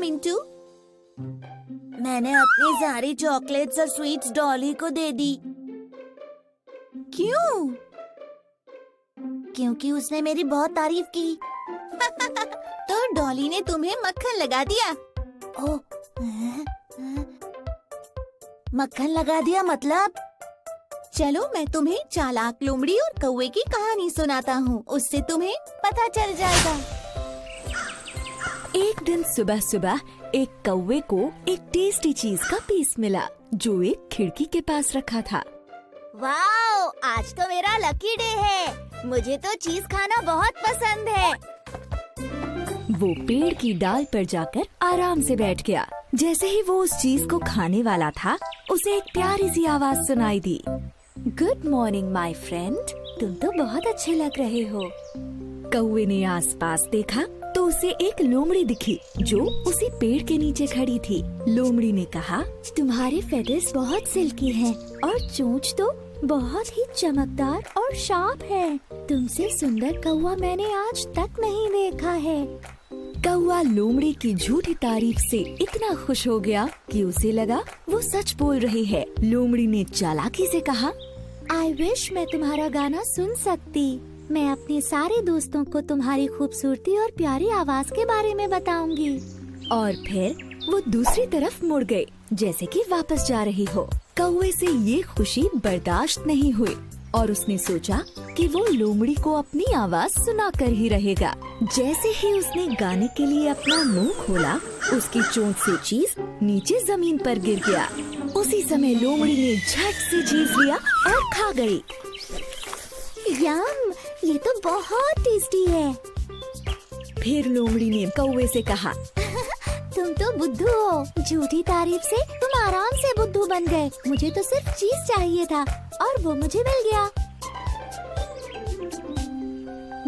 मिंटू? मैंने अपनी सारी चॉकलेट्स और स्वीट्स डॉली को दे दी। क्यों? क्योंकि उसने मेरी बहुत तारीफ की। तो डॉली ने तुम्हें मक्खन लगा दिया? ओह, मक्खन लगा दिया मतलब? चलो मैं तुम्हें चालाक लोमड़ी और कौवे की कहानी सुनाता हूँ, उससे तुम्हें पता चल जाएगा। एक दिन सुबह सुबह एक कौवे को एक टेस्टी चीज का पीस मिला जो एक खिड़की के पास रखा था। वाओ, आज तो मेरा लकी डे है। मुझे तो चीज खाना बहुत पसंद है। वो पेड़ की डाल पर जाकर आराम से बैठ गया। जैसे ही वो उस चीज को खाने वाला था, उसे एक प्यारी सी आवाज सुनाई दी। गुड मॉर्निंग माय फ्रेंड, तुम तो बहुत अच्छे लग रहे हो। कौवे ने आसपास देखा तो उसे एक लोमड़ी दिखी जो उसी पेड़ के नीचे खड़ी थी। लोमड़ी ने कहा, तुम्हारे फेदर्स बहुत सिल्की हैं और चोंच तो बहुत ही चमकदार और शार्प है। तुमसे सुंदर कौवा मैंने आज तक नहीं देखा है। कौवा लोमड़ी की झूठी तारीफ से इतना खुश हो गया कि उसे लगा वो सच बोल रही है। लोमड़ी ने चालाकी से कहा, आई विश मैं तुम्हारा गाना सुन सकती। मैं अपने सारे दोस्तों को तुम्हारी खूबसूरती और प्यारी आवाज के बारे में बताऊंगी। और फिर वो दूसरी तरफ मुड़ गई, जैसे कि वापस जा रही हो। कौवे से ये खुशी बर्दाश्त नहीं हुई और उसने सोचा कि वो लोमड़ी को अपनी आवाज सुनाकर ही रहेगा। जैसे ही उसने गाने के लिए अपना मुंह खोला, उसकी चोंच से चीज नीचे जमीन पर गिर गया। उसी समय लोमड़ी ने झट से चीज लिया और खा गई। यम, ये तो बहुत टेस्टी है। फिर लोमड़ी ने कौवे से कहा, तुम तो बुद्धू हो। झूठी तारीफ से तुम आराम से बुद्धू बन गए। मुझे तो सिर्फ चीज चाहिए था और वो मुझे मिल गया।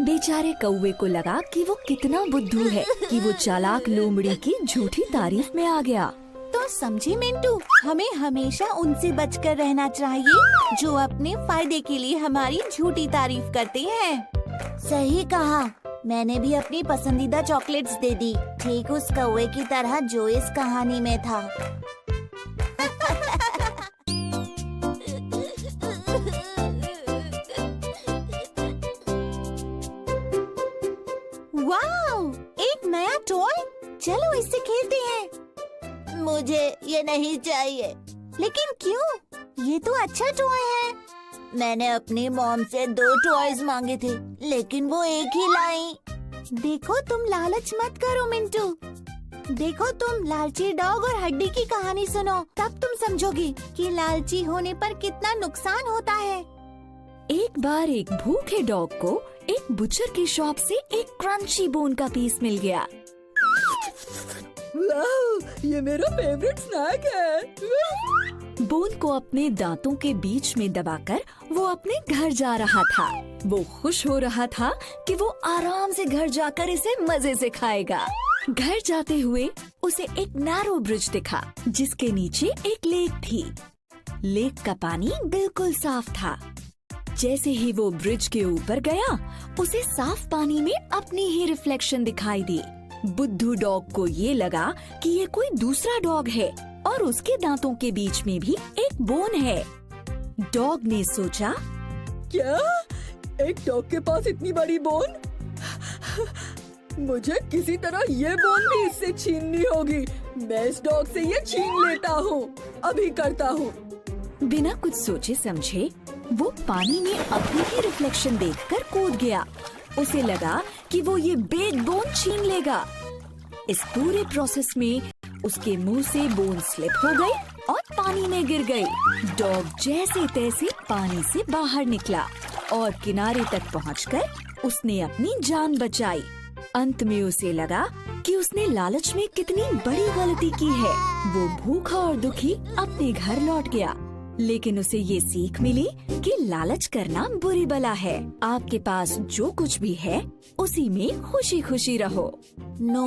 बेचारे कौवे को लगा कि वो कितना बुद्धू है कि वो चालाक लोमड़ी की झूठी तारीफ में आ गया। तो समझी मिंटू, हमें हमेशा उनसे बचकर रहना चाहिए जो अपने फायदे के लिए हमारी झूठी तारीफ करते हैं। सही कहा। मैंने भी अपनी पसंदीदा चॉकलेट्स दे दी, ठीक उस कौवे की तरह जो इस कहानी में था। वाओ, एक नया टॉय। चलो इससे खेलते हैं। मुझे ये नहीं चाहिए। लेकिन क्यों? ये तो अच्छा टॉय है। मैंने अपनी मॉम से 2 टॉयज मांगे थे, लेकिन वो एक ही लाई। देखो, तुम लालच मत करो मिंटू। देखो, तुम लालची डॉग और हड्डी की कहानी सुनो, तब तुम समझोगी कि लालची होने पर कितना नुकसान होता है। एक बार एक भूखे डॉग को एक बुचर की शॉप से एक क्रंची बोन का पीस मिल गया। वाह, ये मेरा फेवरेट स्नैक है। बोन को अपने दांतों के बीच में दबाकर वो अपने घर जा रहा था। वो खुश हो रहा था कि वो आराम से घर जाकर इसे मजे से खाएगा। घर जाते हुए उसे एक नैरो ब्रिज दिखा जिसके नीचे एक लेक थी। लेक का पानी बिल्कुल साफ था। जैसे ही वो ब्रिज के ऊपर गया, उसे साफ पानी में अपनी ही रिफ्लेक्शन दिखाई दी। बुद्धू डॉग को ये लगा कि ये कोई दूसरा डॉग है और उसके दांतों के बीच में भी एक बोन है। डॉग ने सोचा, क्या एक डॉग के पास इतनी बड़ी बोन? मुझे किसी तरह ये बोन भी इससे छीननी होगी। मैं इस डॉग से ये छीन लेता हूँ, अभी करता हूँ। बिना कुछ सोचे समझे वो पानी में अपनी ही रिफ्लेक्शन देखकर कूद गया। उसे लगा कि वो ये बिग बोन छीन लेगा। इस पूरे प्रोसेस में उसके मुंह से बोन स्लिप हो गई और पानी में गिर गई। डॉग जैसे तैसे पानी से बाहर निकला और किनारे तक पहुंचकर उसने अपनी जान बचाई। अंत में उसे लगा कि उसने लालच में कितनी बड़ी गलती की है। वो भूखा और दुखी अपने घर लौट गया। लेकिन उसे ये सीख मिली कि लालच करना बुरी बला है। आपके पास जो कुछ भी है उसी में खुशी खुशी रहो। नो,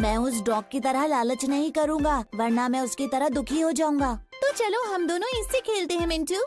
मैं उस डॉग की तरह लालच नहीं करूँगा, वरना मैं उसकी तरह दुखी हो जाऊँगा। तो चलो हम दोनों इससे खेलते हैं मिंटू।